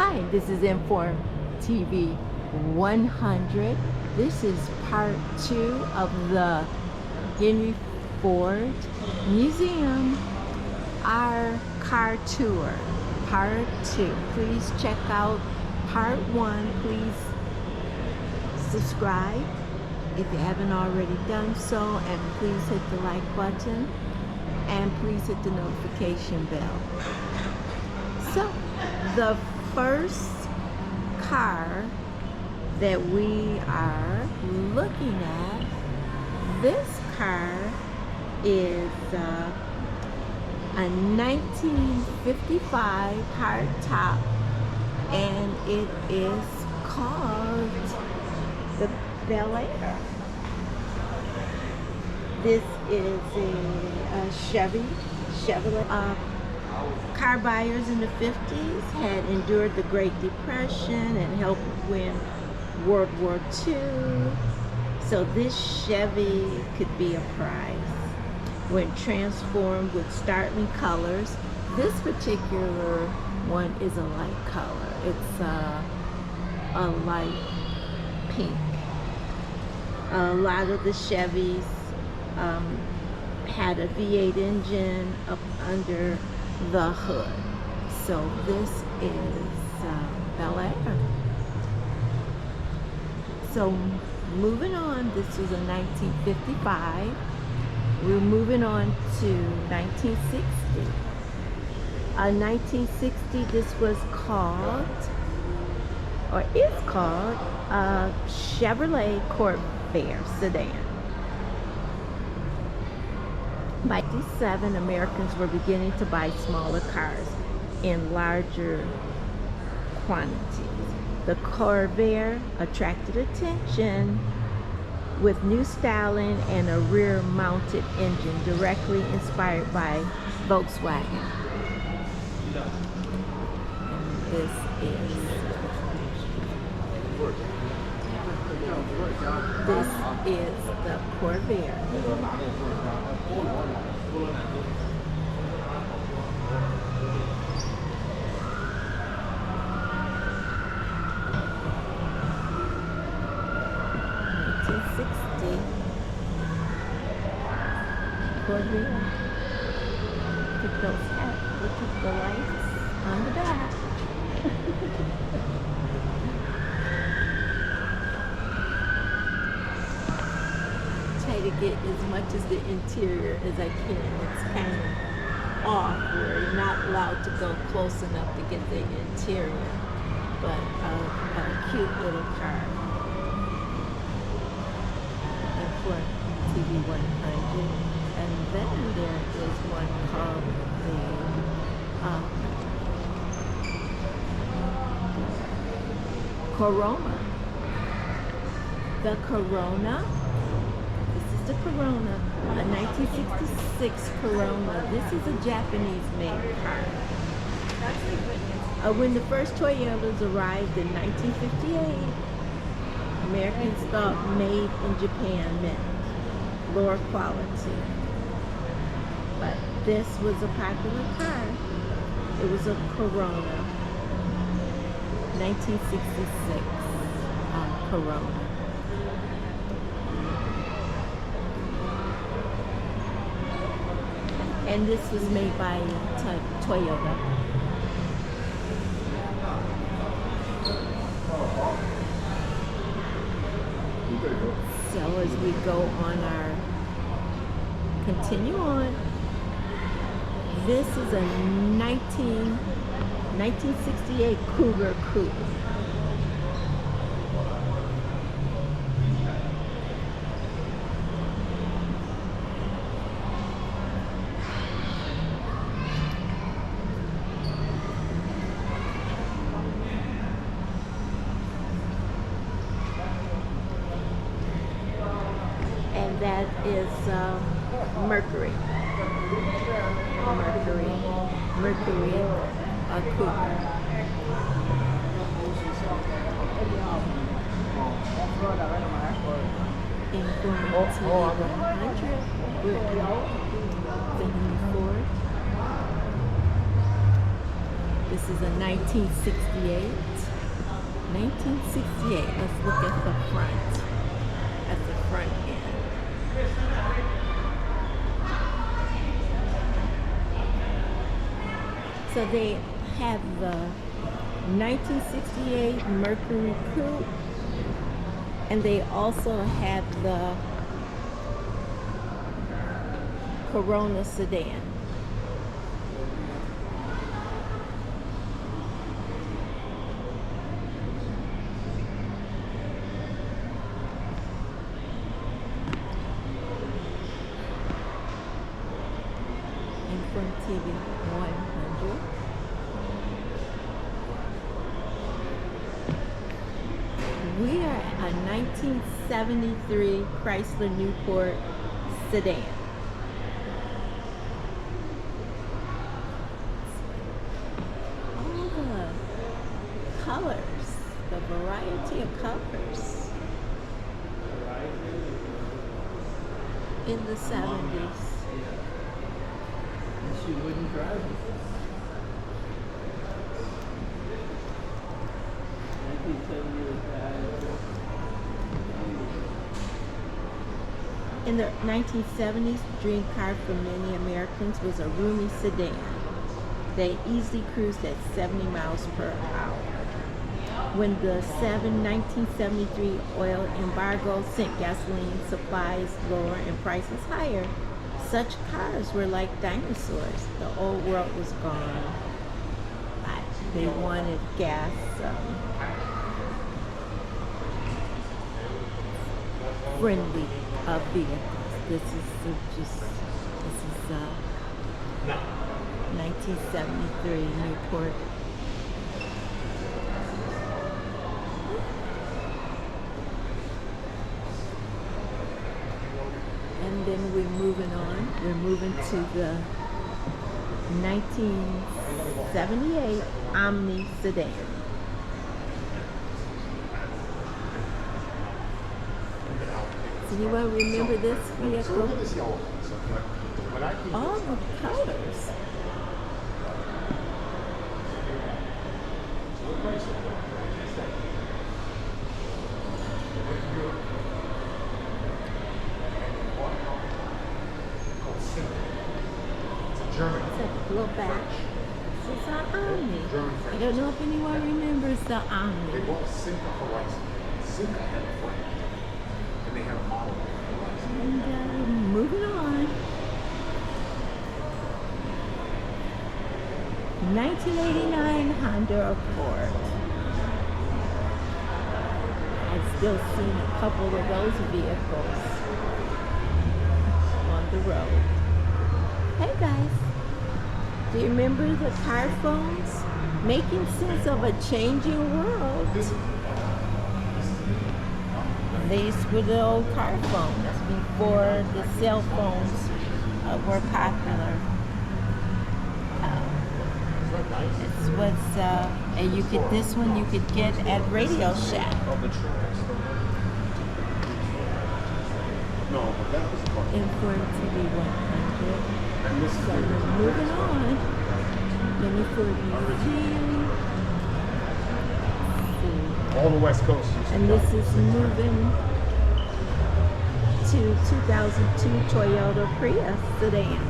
Hi, this is Inform TV 100. This is part 2 of the Henry Ford Museum, our car tour. Part 2. Please check out part 1. Please subscribe if you haven't already done so, and please hit the like button and please hit the notification bell. So the first car that we are looking at, this car is a 1955 hardtop, and it is called the Bel Air. This is a Chevrolet. Car buyers in the 50s had endured the Great Depression and helped win World War II. So this Chevy could be a prize when transformed with startling colors. This particular one is a light color. It's a light pink. A lot of the Chevys had a V8 engine up under the hood. So this is Bel Air. So moving on, this was a 1955. We're moving on to 1960. 1960, this was called, or is called, a Chevrolet Corvair sedan. By 1957, Americans were beginning to buy smaller cars in larger quantities. The Corvair attracted attention with new styling and a rear-mounted engine directly inspired by Volkswagen. And this is the Corvair. Corvair. Look at those hats. Look at the lights on the back. Try to get as much of the interior as I can. It's kind of off where you're not allowed to go close enough to get the interior, but a cute little car. Inform TV 100. And then there is one called the Corona. The Corona. This is the Corona, a 1966 Corona. This is a Japanese-made car. When the first Toyotas arrived in 1958, Americans thought made in Japan meant lower quality. But this was a popular car. It was a Corona, 1966 Corona. And this was made by Toyota. So as we go on continue on, this is a 1968 Cougar Coupe. And that is Mercury, a Cougar. Inform TV 100 with the Henry Ford This is a 1968. 1968. Let's look at the front. At the front end. So they have the 1968 Mercury Coupe, and they also have the Corona sedan. informtv100. We are a 1973 Chrysler Newport sedan. All the colors, the variety of colors in the 70s. She wouldn't drive it. In the 1970s, the dream car for many Americans was a roomy sedan. They easily cruised at 70 miles per hour. When the 1973 oil embargo sent gasoline supplies lower and prices higher, such cars were like dinosaurs. The old world was gone. They wanted gas. Friendly vehicles. This is 1973 Newport. And then we're moving on. We're moving to the 1978 Omni sedan. Does anyone remember this vehicle? All the colors. German. Go back. This is our Omni. I don't know if anyone remembers the Omni. They bought Simca Horizon. Simca had a front. And they had a model. And moving on. 1989 Honda Accord. I've still seen a couple of those vehicles on the road. Hey guys, do you remember the car phones? Making sense of a changing world. These were the old car phones before the cell phones were popular. It's what's and you could this one you could get at Radio Shack. informtv100. So we're moving on. Let me put all the West Coast. And this is moving to 2002 Toyota Prius sedan.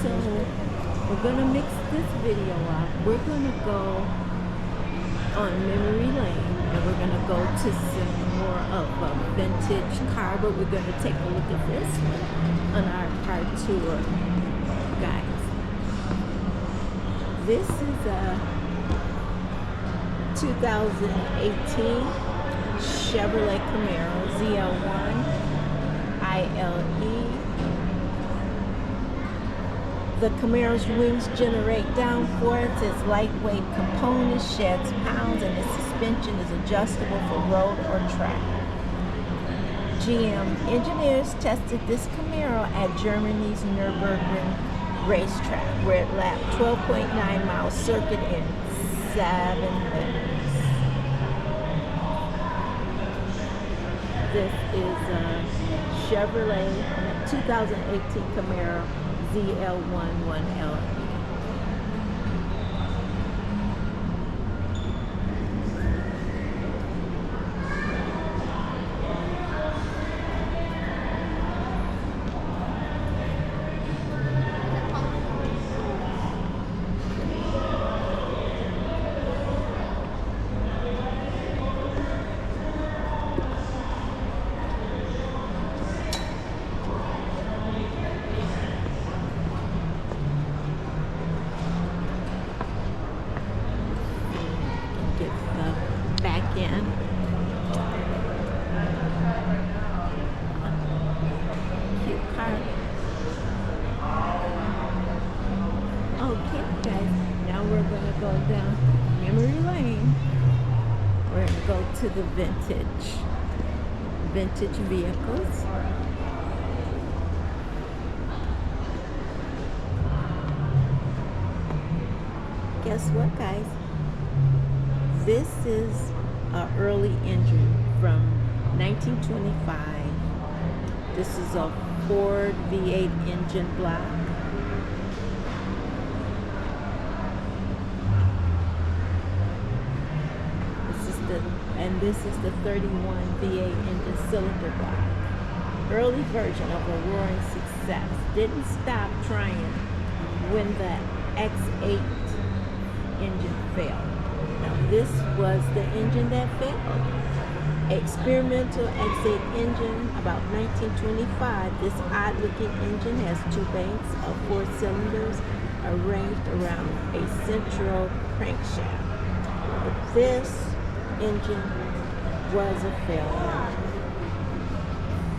So we're gonna mix this video up. We're gonna go on memory lane and we're gonna go to some more of a vintage car, but we're gonna take a look at this one on our car tour, guys. This is a 2018 Chevrolet Camaro ZL1 ILE. The Camaro's wings generate downforce, its lightweight component sheds pounds, and its suspension is adjustable for road or track. GM engineers tested this Camaro at Germany's Nürburgring racetrack, where it lapped 12.9-mile circuit in 7 minutes. This is a Chevrolet 2018 Camaro ZL11LE. Back in. Cute car. Okay, guys. Now we're gonna go down memory lane. We're gonna go to the vintage vehicles. Guess what, guys? This is an early engine from 1925. This is a Ford V8 engine block. This is the 31 V8 engine cylinder block. Early version of a roaring success. Didn't stop trying when the X8 engine failed. Now this was the engine that failed. Experimental X8 engine, about 1925. This odd-looking engine has 2 banks of 4 cylinders arranged around a central crankshaft. But this engine was a failure.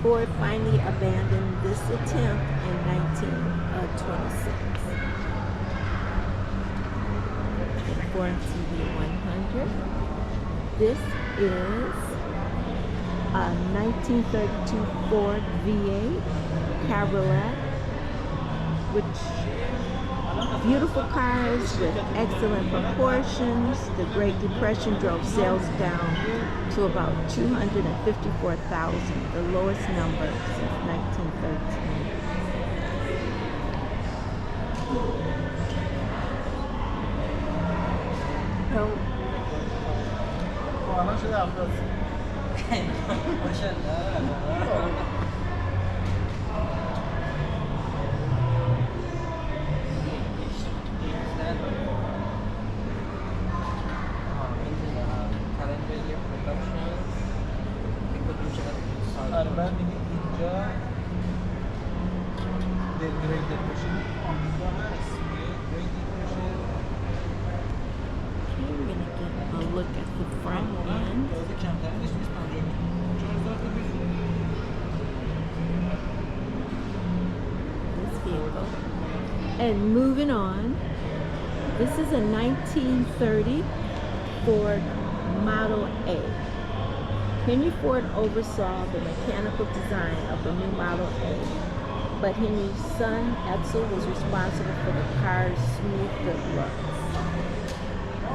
Ford finally abandoned this attempt in 1926. informtv100. This is a 1932 Ford V8 Cabriolet, which beautiful cars with excellent proportions. The Great Depression drove sales down to about 254,000, the lowest number since 1913. Look at the front end. This vehicle. And moving on, this is a 1930 Ford Model A. Henry Ford oversaw the mechanical design of the new Model A, but Henry's son Edsel was responsible for the car's smooth good looks.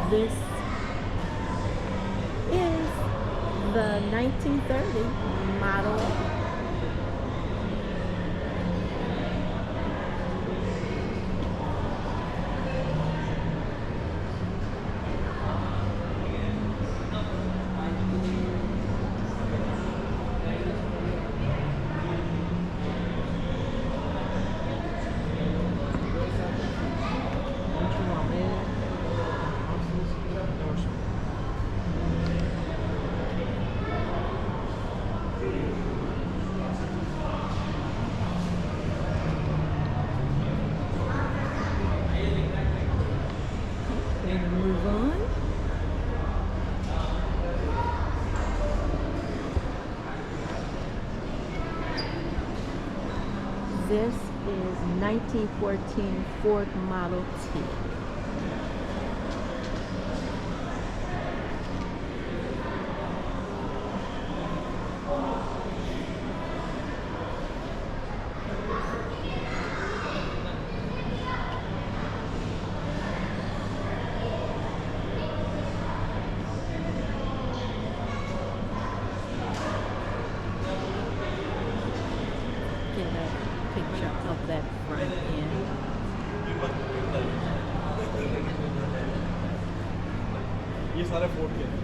This is the 1930 Model A. Move on. This is 1914 Ford Model T. get a picture of that front end. ये सारे fort के हैं।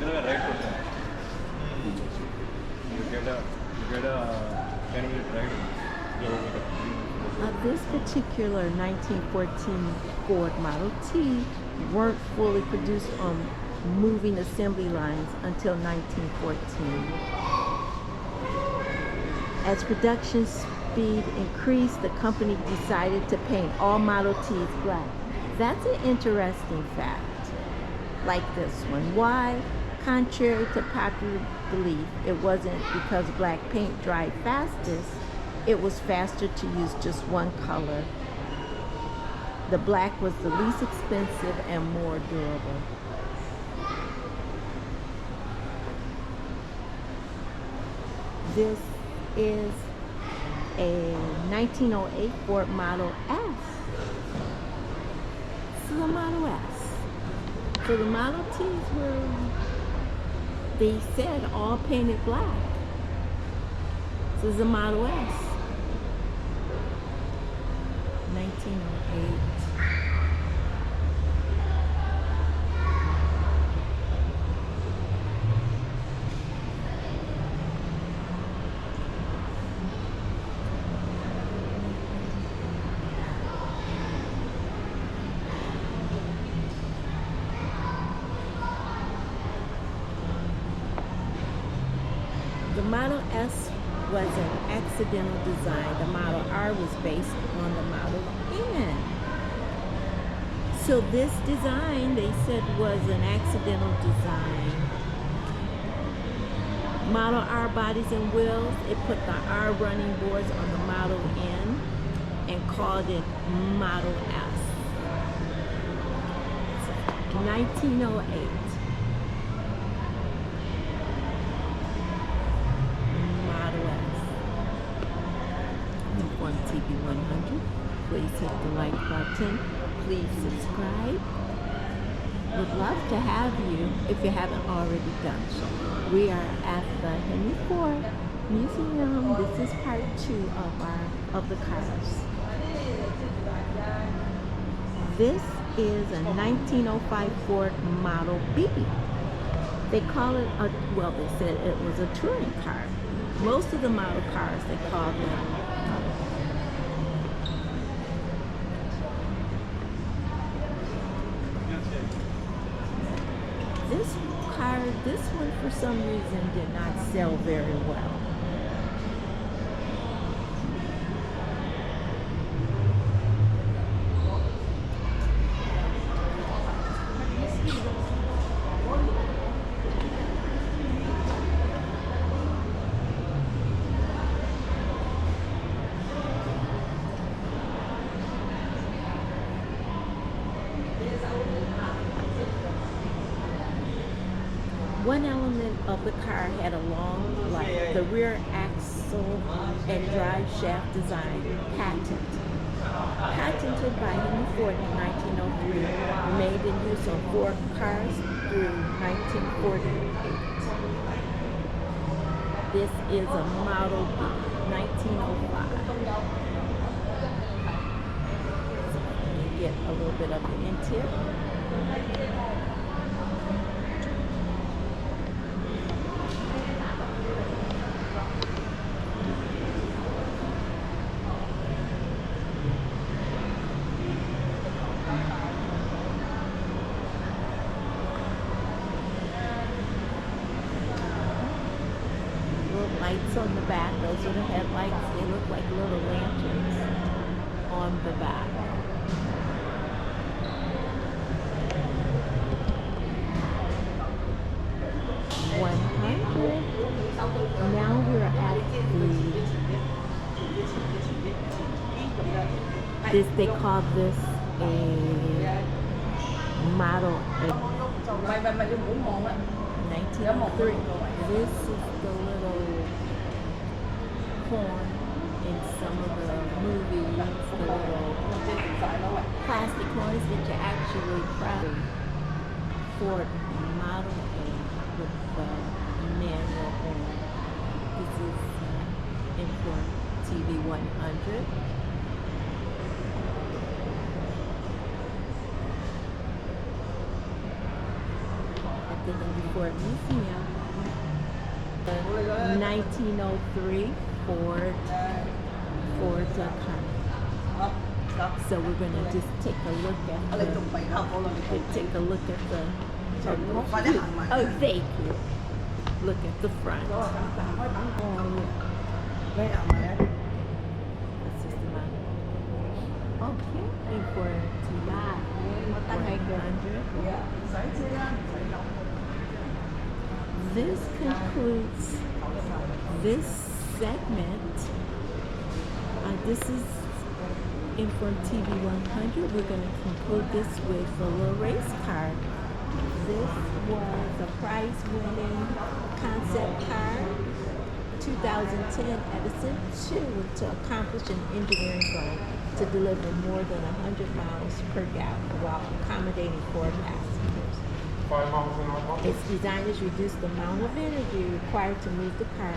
इधर right करते हैं। You get a 10-minute ride. This particular 1914 Ford Model T weren't fully produced on moving assembly lines until 1914. As production speed increased, the company decided to paint all Model Ts black. That's an interesting fact, like this one. Why? Contrary to popular belief, it wasn't because black paint dried fastest. It was faster to use just one color. The black was the least expensive and more durable. This is a 1908 Ford Model S. This is a Model S. So the Model Ts were, they said, all painted black. This is a Model S. 1908. The Model S was an accidental design. The Model R was based on the Model N. So this design, they said, was an accidental design. Model R bodies and wheels, it put the R running boards on the Model N and called it Model S. 1908. TV100. Please hit the like button. Please subscribe. Would love to have you if you haven't already done so. We are at the Henry Ford Museum. This is part 2 of the cars. This is a 1905 Ford Model B. They call it well, they said it was a touring car. Most of the model cars, they call them this one for some reason did not sell very well. One element of the car had a long life. The rear axle and drive shaft design, patented by Henry Ford in 1903, made in use on Ford cars through 1948. This is a Model B, 1905. So let me get a little bit of the interior. Lights on the back, those are the headlights. They look like little lanterns on the back. Now we're at the This, they call this a model of 1903. This is the little horn in some of the movies, the little plastic horns that you actually probably Ford Model A with the manual on. This is Inform TV 100. At the Henry Ford Museum. The 1903 Ford car. So we're gonna just take a look at the oh, thank you. Look at the front. This is the model. Okay, for July 100. This concludes this segment. This is Inform TV 100. We're going to conclude this with a little race car. This was a prize-winning concept car, 2010 Edison 2, to accomplish an engineering goal to deliver more than 100 miles per gallon while accommodating 4 passengers. 5 miles an hour. Its designers reduced the amount of energy required to move the car